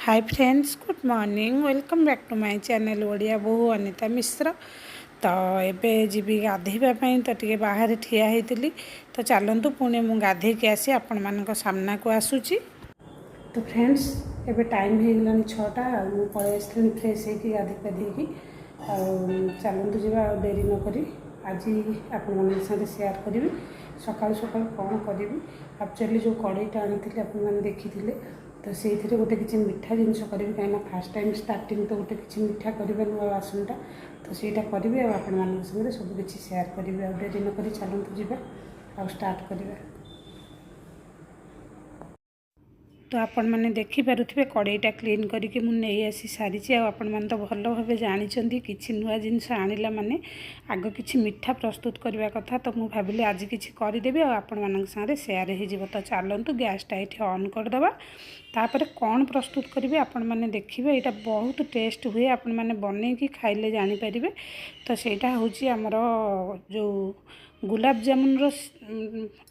Hi friends, good morning. Welcome back to my channel Odia बहु अनिता मिश्र। तो एबे जीवी गाधेवाई तो टे बाहर ठिया होती तो चलतु पुणी मु गाधे आसी आपण मान सामना को आसूची। तो फ्रेंड्स एबे टाइम हो गलानी 6टा मुझे पलि आसली फ्रेश होगी गाधे पाधे चलतु जा डेरी नक आज आपण मान सेयार करी सकाल सकाल कौन करी। एक्चुअली जो कड़ईटा आनी आपने देखी तो से गोटे किसी मीठा जिनस करी कहीं फास्ट टाइम स्टार्टिंग तो गोटे किसी मीठा करेंगे नुआ बासनटा तो सहीटा करी आपण मान सब किसी सेयार करी। डेरी नक चलतु जा स्टार्ट करवा। तो आपण मैंने देखिपे कड़ईटा क्लीन करके मुझे आसी सारी आपण मैंने तो भल भाव जानते कि नुआ जिनस आनिला माने आग किसी मीठा प्रस्तुत करने कथा। तो मुझे भाविली आज किसी करदेवी आपण मान सारे सेयार हो। तो चलतु गैसटा ये ऑन करदे तापर कौन प्रस्तुत करेंगे आपण मैंने देखिए। यहाँ बहुत टेस्ट हुए आपण मैंने बनईकि खाइले जानीपर। तो सेटा हूँ आमर जो गुलाब जामुन रो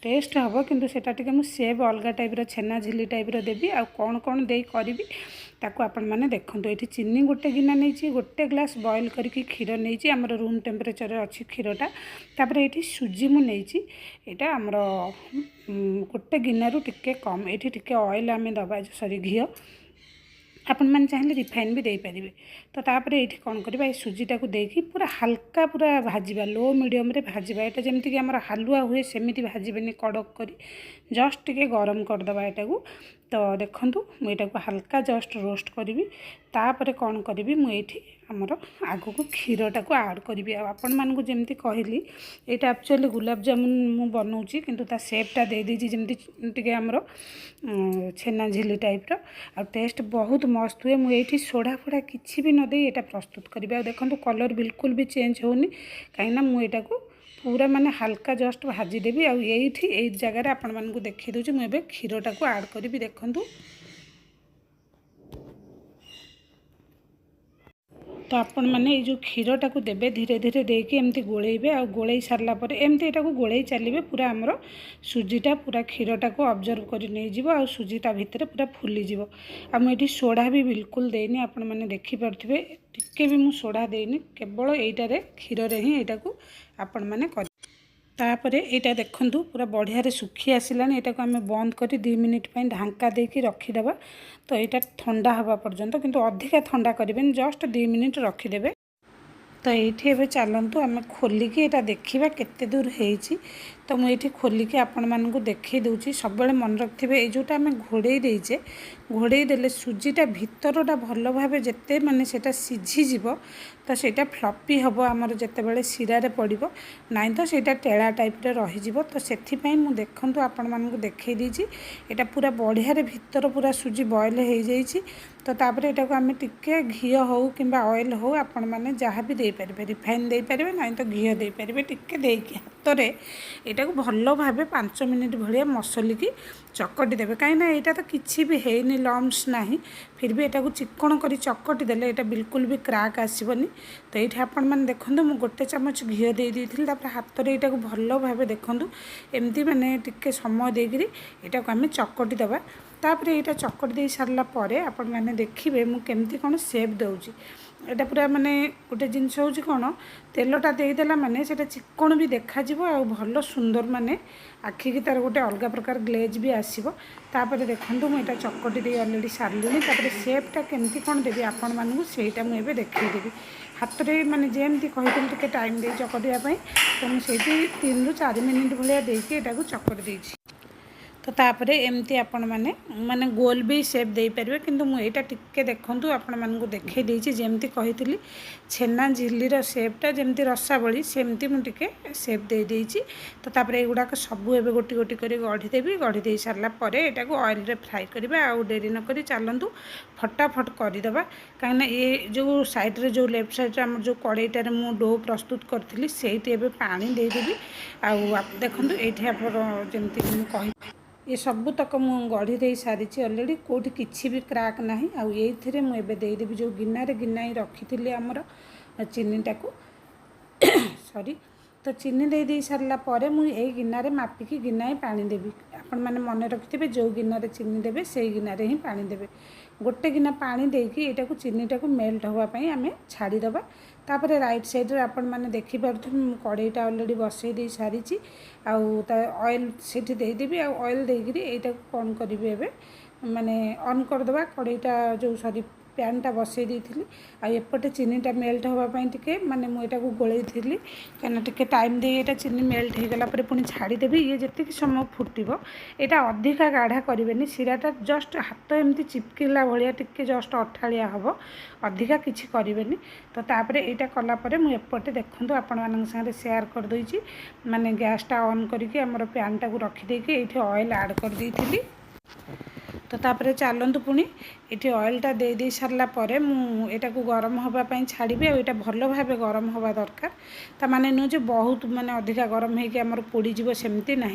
टेस्ट हम किंतु सेटा टिके मु सेब अलग टाइप छेना झिली टाइप देवी आ कौन कौन दे करी ताकू आपण मैंने देखो। ये चीनी गोटे गिना नहीं गोटे ग्लास बॉयल करके क्षीर नहीं आमर रूम टेम्परेचर अच्छी क्षीरटा। तापर ये सुजी मु नहीं यहाँ आमर गोटे गिनारू टिके कम ये टिके ऑयल आम दबा सॉरी घी आपण मैंने चाहिए रिफाइन भी दे पारे। तो तापर ये कौन करवा सुजीटा को देकी पूरा हल्का पूरा भाजवा लो मीडियम रे भाजवा। यहाँ जमीक आम हालुआ हुए सेमती भाजबे कड़क कर जस्ट टिके गरम करदे यहाँ को। तो देखूँ मुझे को हल्का जस्ट रोस्ट करी तापर कौन करी मुझे आमर आग को क्षीरटा को आड करी। आपण मानक जमी कहली यहाँ एक्चुअली गुलाब जामुन मु बनाऊँगी किंतु ता सेपटा दे देजी जमी टे आमर छेना झिली टाइप आ टेस्ट बहुत मस्त हुए। मुझे सोडा फोड़ा किसी भी नदे यहाँ प्रस्तुत करी। देखो कलर बिल्कुल भी चेंज होनी कहीं मुझे को पूरा माने हल्का जस्ट भाजीदेवी। आई जगार आपण मानक देखी दूसरी मुझे क्षीरटा को आड करी। देखूँ तो आपण मैंने जो क्षीरटा को देवे धीरे धीरे देकी एमती गोलेबे आ गोले सारा पर एमती यहाँ गोले चलिए पूरा आमर सुजीटा पूरा क्षीरटा को ऑब्जर्व कर नहीं जीव आ सुजीटा भितर पूरा फुलीज। आ मुझे सोडा भी बिल्कुल देनी आपण मैंने देखिपे टिके भी मुझे सोडा देनी केवल यहीटारे क्षीर ही यहाँ को आपण मैंने कर। तापर यहाँ देखूँ पूरा बढ़िया सुखी आसला। यहाँ को आम बंद कर 2 मिनिट ढांका देकी रखीदे। तो यहाँ ठंडा हवा पर्यंत किंतु अधिका ठंडा करें जस्ट 2 मिनिट रखीदे। तो ये चलतु आम खोलिकी यहाँ देखा केते दूर होती। तो मुझे खोलिकी आपण मानक देखई दूसरी सब मन रखिए ये जोटा आम घोड़े देचे घोड़े देले सुजीटा भितरटा भल भाव जिते माने सेटा सीझीज तो सेटा फ्लपी हम आमर जिते शिरारे पड़ो नाई तो सेटा टेड़ा टाइप रही। तो से देखूँ आपण मानक देखई देची यहाँ पूरा बढ़िया भितर पूरा सुजी बॉयल हो जाइए। तो तापर यहाँ को आम टिके घी हो कि ऑयल हो आपण मैंने जहाँ भी दे पारे रिफाइन दे पारे ना तो घी दे पारे टिके देकी हाथ में यहाँ को भल भाव 5 मिनिट भाया मसलिकी चकटी देवे। कहीं यहाँ तो किसी भी हैनी लम्स ना फिर भी यहाँ को चिकण कर चकटी देले यहाँ बिल्कुल भी क्राक आसबनी। तो ये आपण मैंने देखूँ मुझे गोटे चामच घी दे दी हाथ में यहाँ को भल भाव देखूँ एमती मैंने टिके समय देकर यहाँ को आम चकटी देवा। तापर यहाँ चकटी दे सारापर आपण मैंने देखिए मुझे कौन सेप दूँगी यहाँ पूरा माने गोटे जिनस हूँ कौन तेलटा देदेला माने से चिकण भी देखा आ भल सुंदर माने आखिकी तार गोटे अलग प्रकार ग्लेज भी आसो। तापर देखूँ मुझे चकटी दे अलरेडी सारे तापर सेपटा केमती कौन देवी आपण मानक सेटा मुझे देखईदेवी हाथ में माने जमी कही टे टाइम दे चकटापी। तो मुझे 3 ରୁ 4 मिनिट भाया देकी यहाँ चकटी देती। तो तापर एमती आपण माने माने गोल भी सेप दे पारे किंतु मु एटा टिके देखंतु आपण मानकु देखै देछि जेमती कहितली छेना झिल्लीर सेपटा जेमती रसावली सेमती मु टिके सेप दे देछि। तो तापर एगुडा सब एबे गोटी गोटी करी गढ़ी देबी गढ़ी दे सारला परे एटा को ऑयल रे फ्राई करबा आ डेरी न करी चलंतु फटाफट कर देबा। काहे ये जो साइड रे जो लेफ्ट साइड रे हम जो कड़ईटार मु डो प्रस्तुत करथिली सेठी एबे पानी दे देबी आ देखंतु एठी आपण जेमती मु कहि ये सबू तक मु गढ़ी दे सारी अलरेडी कौटी किसी भी क्राक ना ये मुझे देदेवी जो गिनारे गिनाई रखी थी आमर चीनीटा को सॉरी। तो चीनी दे सारापर मुझे गिनारे मापिकी गिनाए पानी देवी। आपण मैंने मन रखिथे जो गिनारे चीनी देवे से गिनारे ही पानी देवे गोटे गिना पानी देकी एटा को चीनीटा को मेल्ट होगा पाई आमे छाड़ी दबा। तापरे राइट साइड रे आपण माने देखि पारथुम कड़ाईटा ऑलरेडी बसई दे सारी आउ ता ऑयल सेठी दे देबी आ ऑयल देगिरी एटा को कोन करबे एबे माने ऑन कर दबा कड़ाईटा जो सॉरी पैनटा बसई देइथिली आ एपटे चीनीटा मेल्ट होगा पाई टिके माने मु एटा को गोळेई थिली कना टिके टाइम दे एटा चीनी मेल्ट हे गला परे पुनी छाड़ी देबी। ये जति कि समय फुटिबो एटा अधिका गाढ़ा करिवेनी सिराटा जस्ट हाथ एमती चिपकिला भलिया टिके जस्ट अठालिया हबो अधिका किछि करिवेनी। तो तापरे एटा कला परे मु एपटे देखंतु आपण मानन संगे शेयर कर दोइची माने गैसटा ऑन करिके हमर पैनटा को रखि देके एठी ऑयल ऐड कर देइथिली। तो तापरे चलतु पुणी ये ऑयलटा दे दे सारा पर मुझे गरम होगापी छाड़ी और यहाँ भल भाव गरम हवा दरकार ता माने नुह जो बहुत माने अधिका गरम होगी आमर पोड़ीज सेमती ना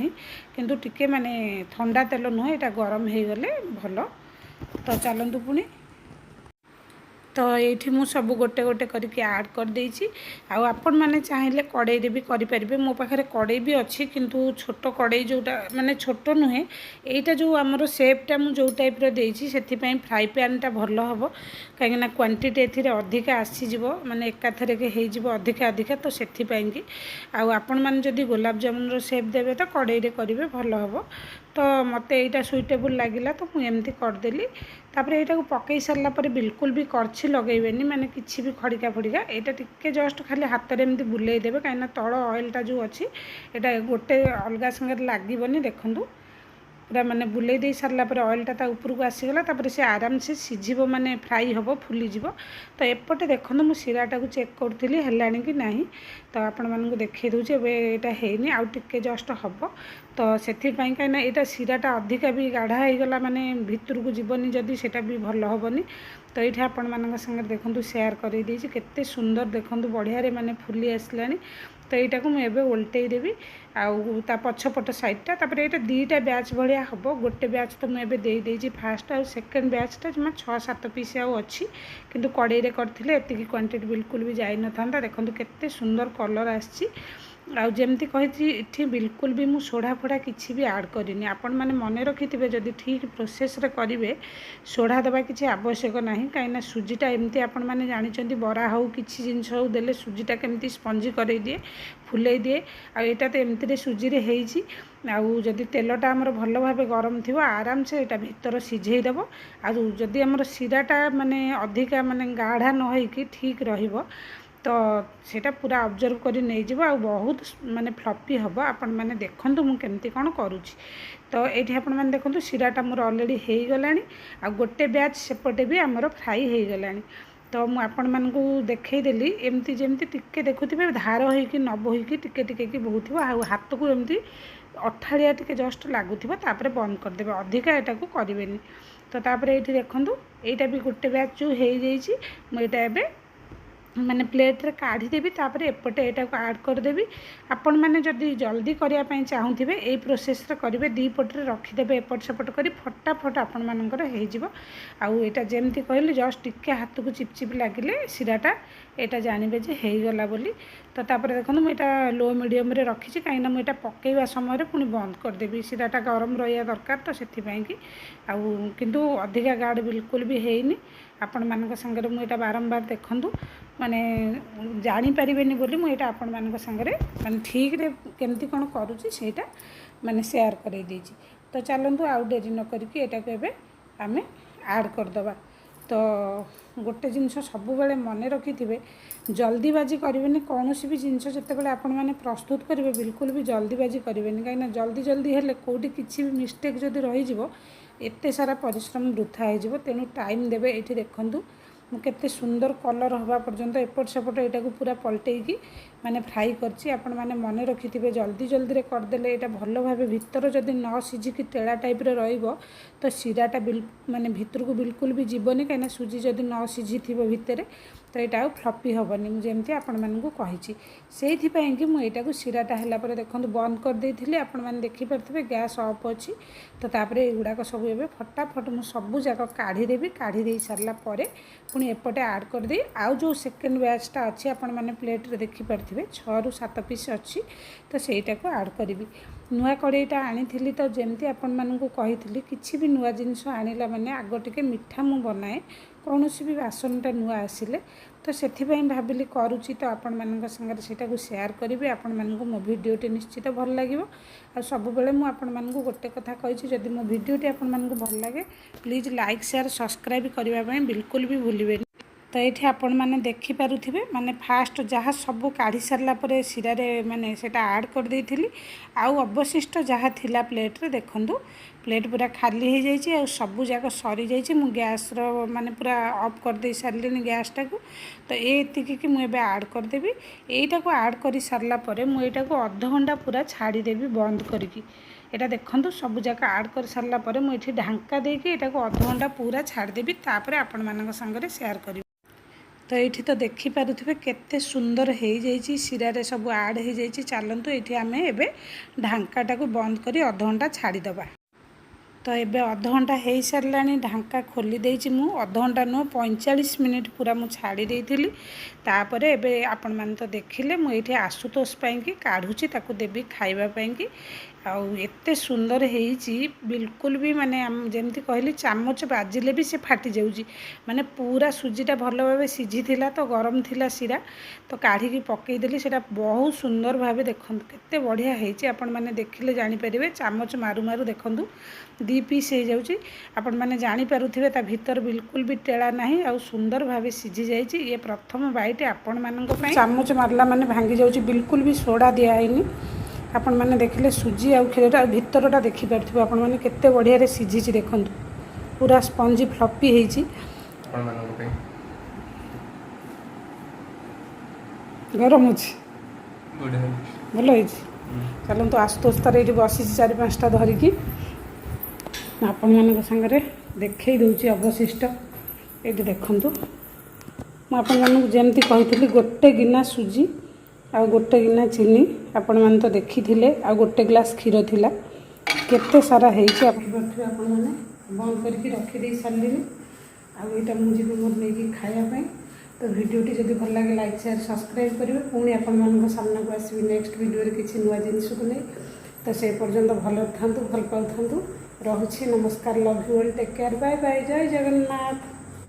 किंतु टिके माने ठंडा तेल नुह यहाँ गरम हो गले भल। तो चलतु पुणी तो ये मु सब गोटे गोटे करके ऐड कर देइछि। आउ आपण माने चाहिए कड़ाई भी करें मो पाखे कड़ाई भी अच्छी किंतु छोट कड़ाई जोटा माने छोट नुहे एटा जो आमर सेपटा मु जो टाइप रो देइछि सेथिपई फ्राई पैनटा भल हम कहीं क्वांटिटी एथिरे अधिका आसीजिवो माने एकाथरे के हे जिवो अधिका अधिका तो सेथिपई कि आउ आपण माने जदी गुलाब जामुन रो सेप देबे तो कड़ाई रे करिवे भल हम। तो मते एटा सुइटेबल लागिला तो मु एमती करदेली। तापर एटा को पकई सारला पर बिल्कुल भी करछि लगेबेनी माने किछि भी खड़िका फड़िका एटा टिके जस्ट खाली हाथ रे एमती बुलेई देबे काइना तळ ऑयलटा जो अछि एटा गोटे अलगा संगे लागिबनी देखंतु पूरा माने बुलेई दे सारला पर ऑयलटा ता ऊपर को आसीगला तापर से आराम से सिझिबो माने फ्राई हबो फुली जिवो। तो एपटे देखंतु मु सिराटा को चेक करथिली हेलानी कि नाही तो आपण मानकु देखै दउछि एबे एटा हेनी आउ टिके जस्ट हबो। तो सेथि पई काइना एटा सिराटा अधिका भी गाढ़ा हो गला माने भितर को जीवनी जदी सेटा भी भल हबनी। तो ये आपण मानक संगे देखंतु शेयर कर देछि केते सुंदर देखंतु बढ़िया रे माने फुली आसलानी। तो यहाँ को मुझे उल्टे देवी आउ ता पछपट साइडटा तापर ये दीटा बैच भाया हम गोटे बैच तो मुझे दे फास्ट आउ सेकेंड बैचटा जमा 6-7 पीस आउ अच्छी किंतु कड़ाई रे करथिले एतिकी क्वांटिटी बिल्कुल भी जाई न थांता। देखंतु केते सुंदर कलर आछि आउ जेमती कही इठी बिल्कुल भी मु सोडा फोड़ा किछि भी ऐड करिनी। आपण माने मने रखिथिबे जदि ठीक प्रोसेस रे करिवे सोडा देबा किछि आवश्यक नाही काइना सुजीटा एमती आपण माने जानिचंती बरा हो किछि जिंस हो देले सुजीटा केमती स्पंजी करै दिए फुलै दिए आ एटा तो एमती रे सुजी रे हेइछि आउ जदि तेलटा हमर भल भाबे गरम थिबो आराम से एटा भीतर सिझेई देबो। आ जदि हमर सिराटा माने अधिका माने गाढ़ा न होई कि ठीक रहिबो तो सेटा पूरा ऑब्जर्व करी नहीं जीवो आ बहुत माने फ्लफी हबो। आपण माने देखंतु मु केमती कोन करूची। तो एठी आपण माने देखंतु सिराटा मोर ऑलरेडी हेई गलानी आ गोटे बैच सेपटे भी हमर फ्राई हेई गलानी। तो मु आपण मानकु देखै देली एमती जेमती टिके देखुथिबे धार होई कि न बोही कि टिके टिके कि बहुथिबो आ हाथ को एमती अठालिया टिके जस्ट लागुथिबो तापर बंद कर देबे अधिका एटा को करिवेनी। तो तापर एठी देखंतु एटा भी गोटे बैच जो हेई जाईची मु एटा एबे माने प्लेट रे काढ़ी देबी तापर एपटे एटा को ऐड कर देबी। आपण माने जदी जल्दी करिया पई चाहुथिबे एई प्रोसेस रे करिवे दी पट रे रखि देबे एपट सेपट करी फटाफट आपण मानकर हेइ जिवो। आउ एटा जेमती कहली जस्ट टिके हाथ को चिपचिप लागिले सिराटा एटा जानिबे जे हेइ गला बोली। तो तापर देखंतु मैं एटा लो मीडियम रे रखिछि काइना मैं एटा पकेइबा समय रे पुनी बंद कर देबी सिराटा गरम रहिया दरकार तो सेथि पई कि आउ किंतु अधिका गाढ़ बिल्कुल भी हेइनी। आपण मानक संगे मु एटा बारंबार देखंतु माने जानी परिबेनी बोली मु एटा आपण मानक संगे माने ठीक रे केमती कोन करूची सेटा माने शेयर करै देछि। तो चलंतु आउ देरी न करके एटा को एबे आमे ऐड कर दबा। तो गोटे जिनस सब बेले मन रखिथिबे जल्दीबाजी करेंगे कौन भी जिनस जिते आपण मैंने प्रस्तुत करेंगे बिल्कुल भी जल्दीबाजी करेंगे कहीं जल्दी जल्दी हेले कौटी किसी भी मिस्टेक जदि रही एते सारा परिश्रम वृथा हो तेणु टाइम देवे। ये देखूँ मुझे सुंदर कलर हवा पर्यंत एपट सेपट यहाँ को पूरा पलटेकी माने फ्राई करछि। आपण माने मन रखिथिबे जल्दी जल्दी रे करदेले एटा भल भाबे भीतर जदि न सिझिकी तेला टाइप रे रहिबो तो सिराटा माने भीतर को बिल्कुल भी जीवनी कहीं सुजी जदि न सिझिथिबो भितरे तो यहाँ फ्लफी हेनी मुझे आपण मानकु कहिछि। सेइथिपई कि मु एटा को सिराटा हला परे देखंतु बंद कर देइथिले आपण माने देखि परथिबे गैस ऑफ अछि। तो तापरे एगुडा सब एबे फटाफट मु सबु जाक काढी देबी काढी देई सारला परे पुनी एपटे ऐड कर दे आउ जो सेकंड बैचटा अछि आपण माने प्लेट रे देखि परथिबे ଦେଖିପାରୁଥିବେ 6 ରୁ 7 ପିସ୍ ଅଛି। ତ ସେଇଟାକୁ ଆଡ଼୍ କରିବି। ନୂଆ କଡ଼େଇଟା ଆଣିଥିଲି ତ ଯେମିତି ଆପଣମାନଙ୍କୁ କହିଥିଲି କିଛି ବି ନୂଆ ଜିନିଷ ଆଣିଲା ମାନେ ଆଗ ଟିକେ ମିଠା ମୁଁ ବନାଏ କୌଣସି ବି ବାସନଟା ନୂଆ ଆସିଲେ। ତ ସେଥିପାଇଁ ଭାବିଲି କରୁଛି ତ ଆପଣମାନଙ୍କ ସାଙ୍ଗରେ ସେଇଟାକୁ ସେୟାର କରିବି। ଆପଣମାନଙ୍କୁ ମୋ ଭିଡ଼ିଓଟି ନିଶ୍ଚିତ ଭଲ ଲାଗିବ। ଆଉ ସବୁବେଳେ ମୁଁ ଆପଣମାନଙ୍କୁ ଗୋଟେ କଥା କହିଛି, ଯଦି ମୋ ଭିଡ଼ିଓଟି ଆପଣମାନଙ୍କୁ ଭଲ ଲାଗେ ପ୍ଲିଜ୍ ଲାଇକ୍ ସେୟାର ସବସ୍କ୍ରାଇବ୍ କରିବା ପାଇଁ ବିଲକୁଲ ବି ଭୁଲିବେନି। ତ ଏଇଠି ଆପଣମାନେ ଦେଖିପାରୁଥିବେ ମାନେ ଫାଷ୍ଟ ଯାହା ସବୁ କାଢ଼ି ସାରିଲା ପରେ ଶିରାରେ ମାନେ ସେଇଟା ଆଡ଼୍ କରିଦେଇଥିଲି। ଆଉ ଅବଶିଷ୍ଟ ଯାହା ଥିଲା ପ୍ଲେଟ୍ରେ ଦେଖନ୍ତୁ ପ୍ଲେଟ୍ ପୁରା ଖାଲି ହେଇଯାଇଛି ଆଉ ସବୁ ଯାକ ସରିଯାଇଛି। ମୁଁ ଗ୍ୟାସ୍ର ମାନେ ପୁରା ଅଫ୍ କରିଦେଇ ସାରିଲିଣି ଗ୍ୟାସ୍ଟାକୁ। ତ ଏତିକି ମୁଁ ଏବେ ଆଡ଼୍ କରିଦେବି। ଏଇଟାକୁ ଆଡ଼୍ କରି ସାରିଲା ପରେ ମୁଁ ଏଇଟାକୁ ଅଧଘଣ୍ଟା ପୁରା ଛାଡ଼ିଦେବି ବନ୍ଦ କରିକି। ଏଇଟା ଦେଖନ୍ତୁ ସବୁ ଯାକ ଆଡ଼୍ କରି ସାରିଲା ପରେ ମୁଁ ଏଠି ଢାଙ୍କା ଦେଇକି ଏଇଟାକୁ ଅଧଘଣ୍ଟା ପୁରା ଛାଡ଼ିଦେବି। ତାପରେ ଆପଣମାନଙ୍କ ସାଙ୍ଗରେ ସେୟାର କରିବି। ତ ଏଇଠି ତ ଦେଖିପାରୁଥିବେ କେତେ ସୁନ୍ଦର ହେଇଯାଇଛି, ଶିରାରେ ସବୁ ଆଡ଼୍ ହେଇଯାଇଛି। ଚାଲନ୍ତୁ ଏଇଠି ଆମେ ଏବେ ଢାଙ୍କାଟାକୁ ବନ୍ଦ କରି ଅଧଘଣ୍ଟା ଛାଡ଼ିଦେବା। ତ ଏବେ ଅଧଘଣ୍ଟା ହେଇସାରିଲାଣି, ଢାଙ୍କା ଖୋଲି ଦେଇଛି ମୁଁ। ଅଧଘଣ୍ଟା ନୁହଁ 45 ମିନିଟ୍ ପୁରା ମୁଁ ଛାଡ଼ି ଦେଇଥିଲି। ତାପରେ ଏବେ ଆପଣମାନେ ତ ଦେଖିଲେ ମୁଁ ଏଇଠି ଆଶୁତୋଷ ପାଇଁକି କାଢ଼ୁଛି, ତାକୁ ଦେବି ଖାଇବା ପାଇଁକି। ଆଉ ଏତେ ସୁନ୍ଦର ହେଇଛି ବିଲକୁଲ ବି ମାନେ ଯେମିତି କହିଲି ଚାମଚ ବାଜିଲେ ବି ସେ ଫାଟି ଯାଉଛି। ମାନେ ପୁରା ସୁଜିଟା ଭଲ ଭାବେ ସିଝିଥିଲା ତ ଗରମ ଥିଲା ଶିରା, ତ କାଢ଼ିକି ପକେଇଦେଲି। ସେଇଟା ବହୁତ ସୁନ୍ଦର ଭାବେ ଦେଖନ୍ତୁ କେତେ ବଢ଼ିଆ ହେଇଛି। ଆପଣମାନେ ଦେଖିଲେ ଜାଣିପାରିବେ। ଚାମଚ ମାରୁ ମାରୁ ଦେଖନ୍ତୁ 2 ପିସ୍ ହେଇଯାଉଛି। ଆପଣମାନେ ଜାଣିପାରୁଥିବେ ତା ଭିତର ବିଲକୁଲ ବି ଟେଳା ନାହିଁ ଆଉ ସୁନ୍ଦର ଭାବେ ସିଝି ଯାଇଛି। ଇଏ ପ୍ରଥମ ବାଇଟ୍ ଆପଣମାନଙ୍କ ପାଇଁ। ଚାମଚ ମାରିଲା ମାନେ ଭାଙ୍ଗି ଯାଉଛି, ବିଲକୁଲ ବି ସୋଡ଼ା ଦିଆହେଇନି। ଆପଣମାନେ ଦେଖିଲେ ସୁଜି ଆଉ କ୍ଷୀରଟା ଆଉ ଭିତରଟା ଦେଖିପାରୁଥିବେ ଆପଣମାନେ କେତେ ବଢ଼ିଆରେ ସିଝିଛି ଦେଖନ୍ତୁ। ପୁରା ସ୍ପଞ୍ଜି ଫ୍ଲପି ହେଇଛି। ଆପଣମାନଙ୍କ ପାଇଁ ଗରମ ଅଛି, ଭଲ ହେଇଛି। ଚାଲନ୍ତୁ ଆଶୁତୋଷ ତାର ଏଇଠି ବସିଛି 4-5ଟା ଧରିକି। ଆପଣମାନଙ୍କ ସାଙ୍ଗରେ ଦେଖେଇ ଦେଉଛି ଅବଶିଷ୍ଟ। ଏଇଠି ଦେଖନ୍ତୁ ମୁଁ ଆପଣମାନଙ୍କୁ ଯେମିତି କହିଥିଲି ଗୋଟେ ଗିନା ସୁଜି ଆଉ ଗୋଟେ ଗିନା ଚିନି ଆପଣମାନେ ତ ଦେଖିଥିଲେ। ଆଉ ଗୋଟେ ଗ୍ଲାସ୍ କ୍ଷୀର ଥିଲା। କେତେ ସାରା ହେଇଛି ଦେଖିପାରୁଥିବେ ଆପଣମାନେ। ବନ୍ଦ କରିକି ରଖିଦେଇ ସାରିଲିଣି। ଆଉ ଏଇଟା ମୁଁ ଯିବି ମୋର ନେଇକି ଖାଇବା ପାଇଁ। ତ ଭିଡ଼ିଓଟି ଯଦି ଭଲ ଲାଗେ ଲାଇକ୍ ସେୟାର ସବସ୍କ୍ରାଇବ୍ କରିବେ। ପୁଣି ଆପଣମାନଙ୍କ ସାମ୍ନାକୁ ଆସିବି ନେକ୍ସଟ ଭିଡ଼ିଓରେ କିଛି ନୂଆ ଜିନିଷକୁ ନେଇ। ତ ସେ ପର୍ଯ୍ୟନ୍ତ ଭଲ ଥାନ୍ତୁ, ଭଲ ପାଉଥାନ୍ତୁ। ରହୁଛି, ନମସ୍କାର, love you all, take care, bye bye, ଜୟ ଜଗନ୍ନାଥ।